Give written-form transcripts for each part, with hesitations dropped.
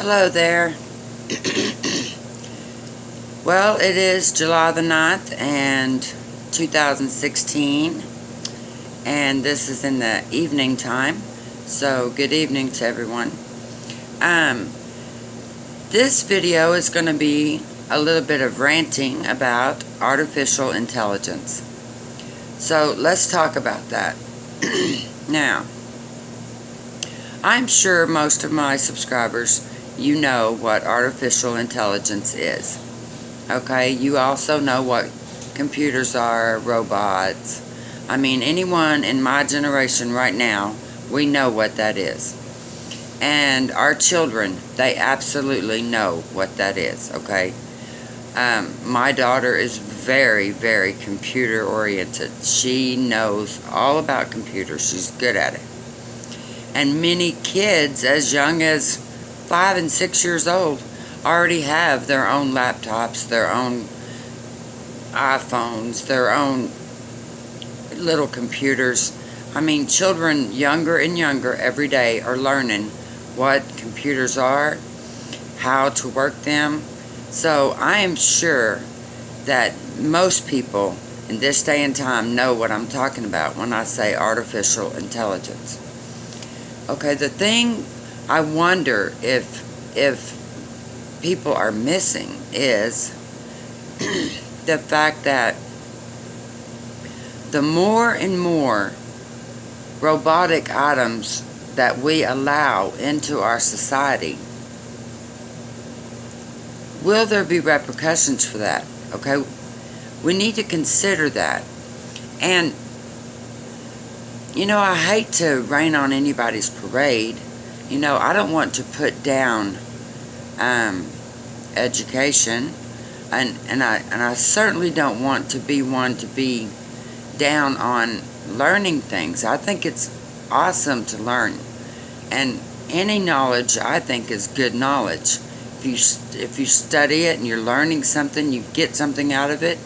Hello there. Well, it is July the 9th and 2016, and this is in the evening time, so good evening to everyone. This video is going to be a little bit of ranting about artificial intelligence. So let's talk about that. Now, I'm sure most of my subscribers, you know what artificial intelligence is. Okay, you also know what computers are, robots. I mean, anyone in my generation right now, we know what that is. And our children, they absolutely know what that is, okay? My daughter is very, very computer oriented. She knows all about computers. She's good at it. And many kids as young as 5 and 6 years old already have their own laptops, their own iPhones, their own little computers. I mean, children younger and younger every day are learning what computers are, how to work them. So I am sure that most people in this day and time know what I'm talking about when I say artificial intelligence. Okay, the thing I wonder if people are missing is the fact that the more and more robotic items that we allow into our society, will there be repercussions for that? Okay, we need to consider that. And you know, I hate to rain on anybody's parade. You know, I don't want to put down education, and I certainly don't want to be one to be down on learning things. I think it's awesome to learn, and any knowledge I think is good knowledge. If you study it and you're learning something, you get something out of it,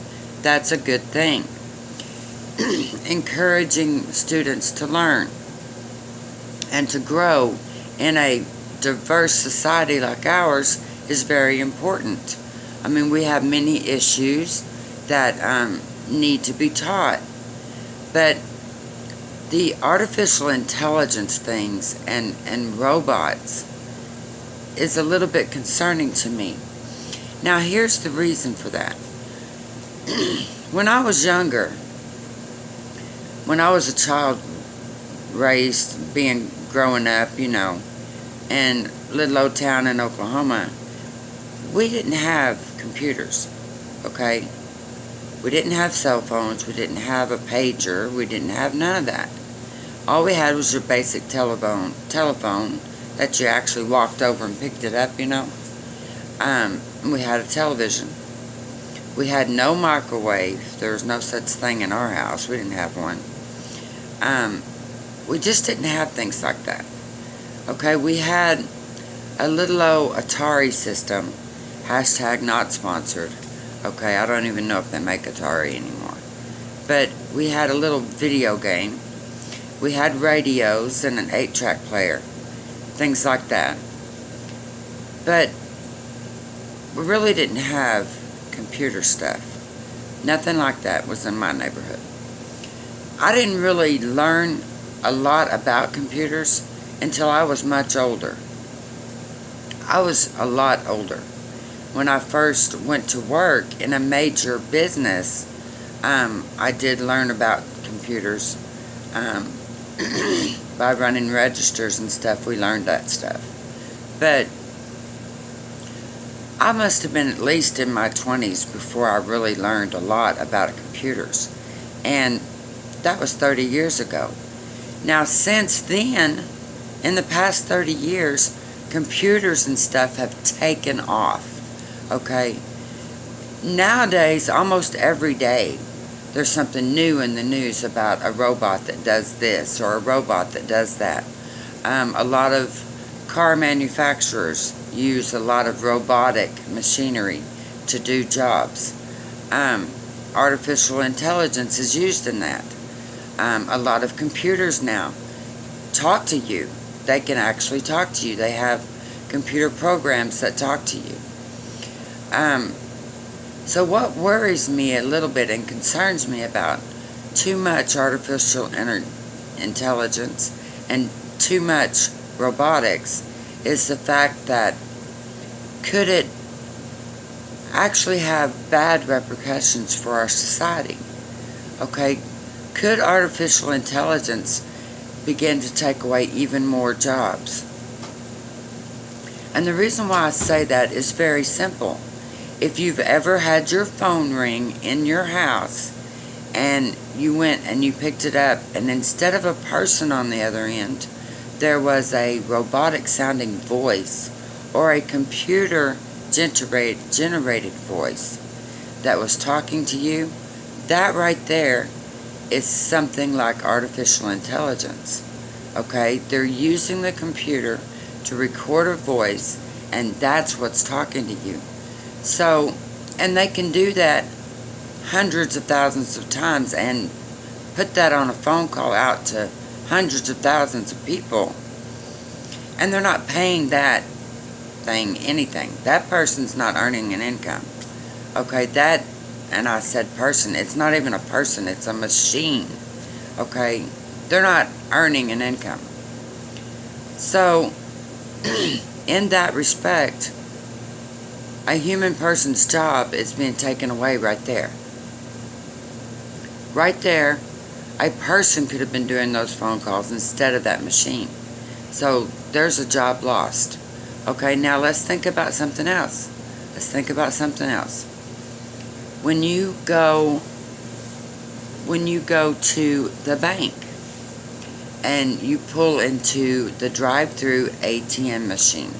that's a good thing. Encouraging students to learn and to grow in a diverse society like ours is very important. I mean, we have many issues that need to be taught, but the artificial intelligence things and robots is a little bit concerning to me. Now, here's the reason for that. When I was younger, when I was a child raised, growing up, you know, in little old town in Oklahoma, we didn't have computers, okay? We didn't have cell phones, we didn't have a pager, we didn't have none of that. All we had was your basic telephone that you actually walked over and picked it up, you know. We had a television. We had no microwave. There was no such thing in our house. We didn't have one. We just didn't have things like that. Okay, we had a little old Atari system, hashtag not sponsored. Okay, I don't even know if they make Atari anymore. But we had a little video game. We had radios and an 8-track player, things like that. But we really didn't have computer stuff. Nothing like that was in my neighborhood. I didn't really learn a lot about computers until I was much older. I was a lot older. When I first went to work in a major business, I did learn about computers. By running registers and stuff, we learned that stuff. But I must have been at least in my 20s before I really learned a lot about computers. And that was 30 years ago. Now, since then, in the past 30 years, computers and stuff have taken off. Okay? Nowadays, almost every day, there's something new in the news about a robot that does this or a robot that does that. A lot of car manufacturers use a lot of robotic machinery to do jobs. Artificial intelligence is used in that. A lot of computers now talk to you. They can actually talk to you. They have computer programs that talk to you. So what worries me a little bit and concerns me about too much artificial intelligence and too much robotics is the fact that could it actually have bad repercussions for our society? Okay, could artificial intelligence begin to take away even more jobs? And the reason why I say that is very simple. If you've ever had your phone ring in your house and you went and you picked it up and instead of a person on the other end, there was a robotic sounding voice or a computer generated voice that was talking to you, that right there is something like artificial intelligence. Okay, they're using the computer to record a voice and that's what's talking to you. So, and they can do that hundreds of thousands of times and put that on a phone call out to hundreds of thousands of people. And they're not paying that thing anything. That person's not earning an income. Okay, that, and I said person, it's not even a person, it's a machine. Okay, they're not earning an income. So, in that respect, a human person's job is being taken away right there. Right there, a person could have been doing those phone calls instead of that machine. So there's a job lost. Okay, now let's think about something else. Let's think about something else. When you go to the bank and you pull into the drive-through ATM machine.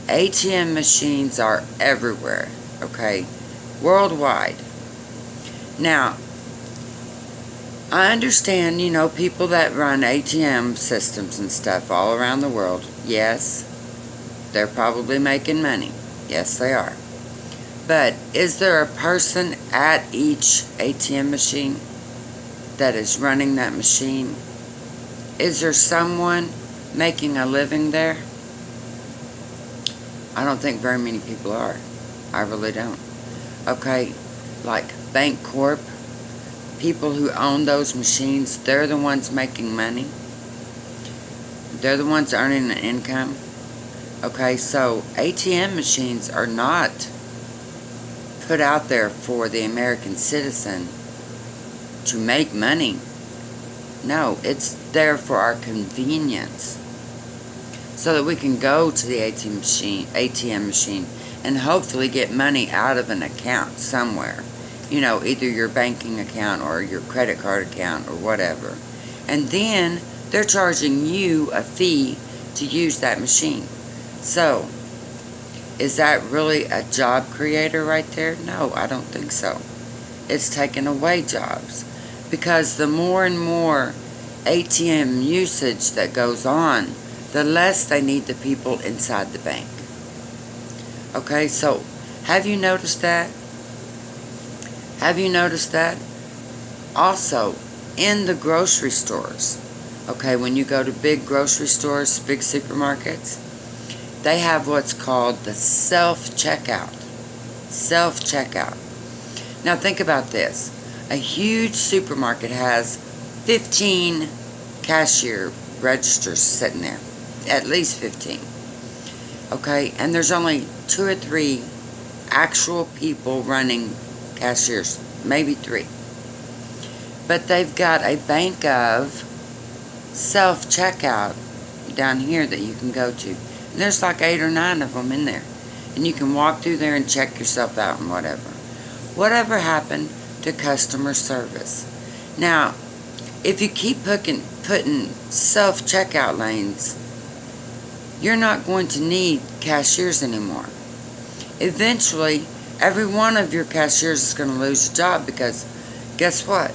ATM machines are everywhere, okay, worldwide. Now, I understand, people that run ATM systems and stuff all around the world, yes, they're probably making money. Yes, they are. But is there a person at each ATM machine that is running that machine? Is there someone making a living there? I don't think very many people are. I really don't. Okay, like Bank Corp, people who own those machines, they're the ones making money. They're the ones earning an income. Okay, so ATM machines are not put out there for the American citizen to make money. No, it's there for our convenience, so that we can go to the ATM machine and hopefully get money out of an account somewhere. Either your banking account or your credit card account or whatever. And then they're charging you a fee to use that machine. So, is that really a job creator right there? No, I don't think so. It's taking away jobs. Because the more and more ATM usage that goes on, the less they need the people inside the bank. Okay, so have you noticed that? Have you noticed that? Also, in the grocery stores, okay, when you go to big grocery stores, big supermarkets, they have what's called the self-checkout. Self-checkout. Now think about this. A huge supermarket has 15 cashier registers sitting there. At least 15. Okay, and there's only 2 or 3 actual people running cashiers, maybe 3. But they've got a bank of self-checkout down here that you can go to. And there's like 8 or 9 of them in there. And you can walk through there and check yourself out and whatever. Whatever happened to customer service? Now, if you keep putting self-checkout lanes, you're not going to need cashiers anymore. Eventually, every one of your cashiers is going to lose a job because guess what?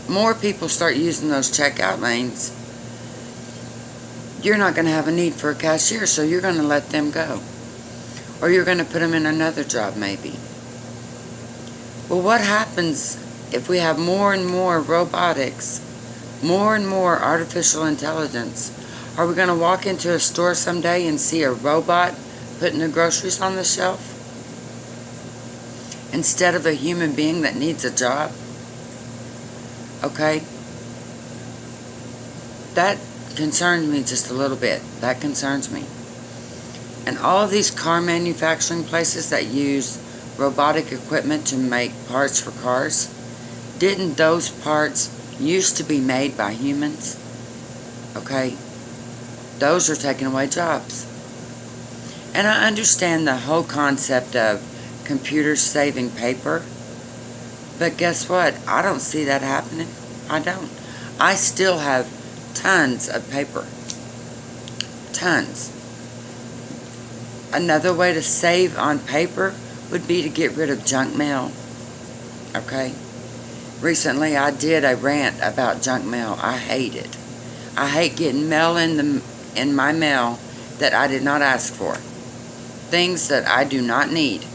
More people start using those checkout lanes, you're not going to have a need for a cashier, so you're going to let them go. Or you're going to put them in another job maybe. Well, what happens if we have more and more robotics, more and more artificial intelligence? Are we going to walk into a store someday and see a robot putting the groceries on the shelf instead of a human being that needs a job? Okay? That concerns me just a little bit. That concerns me. And all of these car manufacturing places that use robotic equipment to make parts for cars, didn't those parts used to be made by humans? Okay? Those are taking away jobs. And I understand the whole concept of computers saving paper, but guess what? I don't see that happening. I don't. I still have tons of paper. Tons. Another way to save on paper would be to get rid of junk mail. Okay? Recently I did a rant about junk mail. I hate it. I hate getting mail in my mail that I did not ask for. Things that I do not need,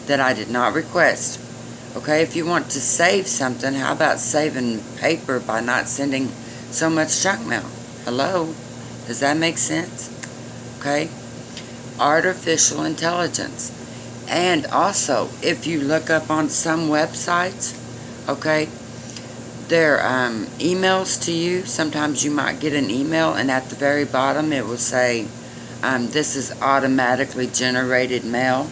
that I did not request. Okay, if you want to save something, how about saving paper by not sending so much junk mail? Hello? Does that make sense? Okay? Artificial intelligence. And also, if you look up on some websites, okay, their emails to you, sometimes you might get an email and at the very bottom it will say, this is automatically generated mail.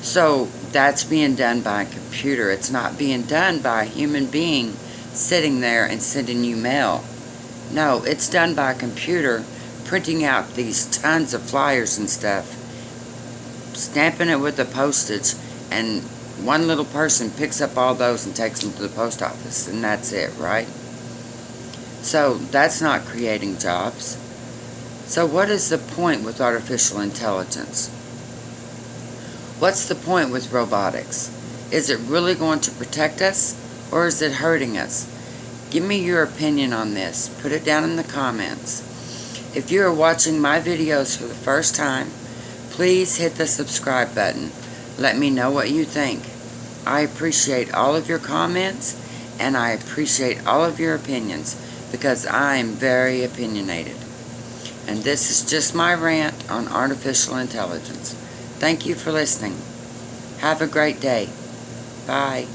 So that's being done by a computer. It's not being done by a human being sitting there and sending you mail. No, it's done by a computer printing out these tons of flyers and stuff, stamping it with the postage, and one little person picks up all those and takes them to the post office, and that's it, right? So that's not creating jobs. So what is the point with artificial intelligence? What's the point with robotics? Is it really going to protect us, or is it hurting us? Give me your opinion on this. Put it down in the comments. If you are watching my videos for the first time, please hit the subscribe button. Let me know what you think. I appreciate all of your comments, and I appreciate all of your opinions, because I am very opinionated. And this is just my rant on artificial intelligence. Thank you for listening. Have a great day. Bye.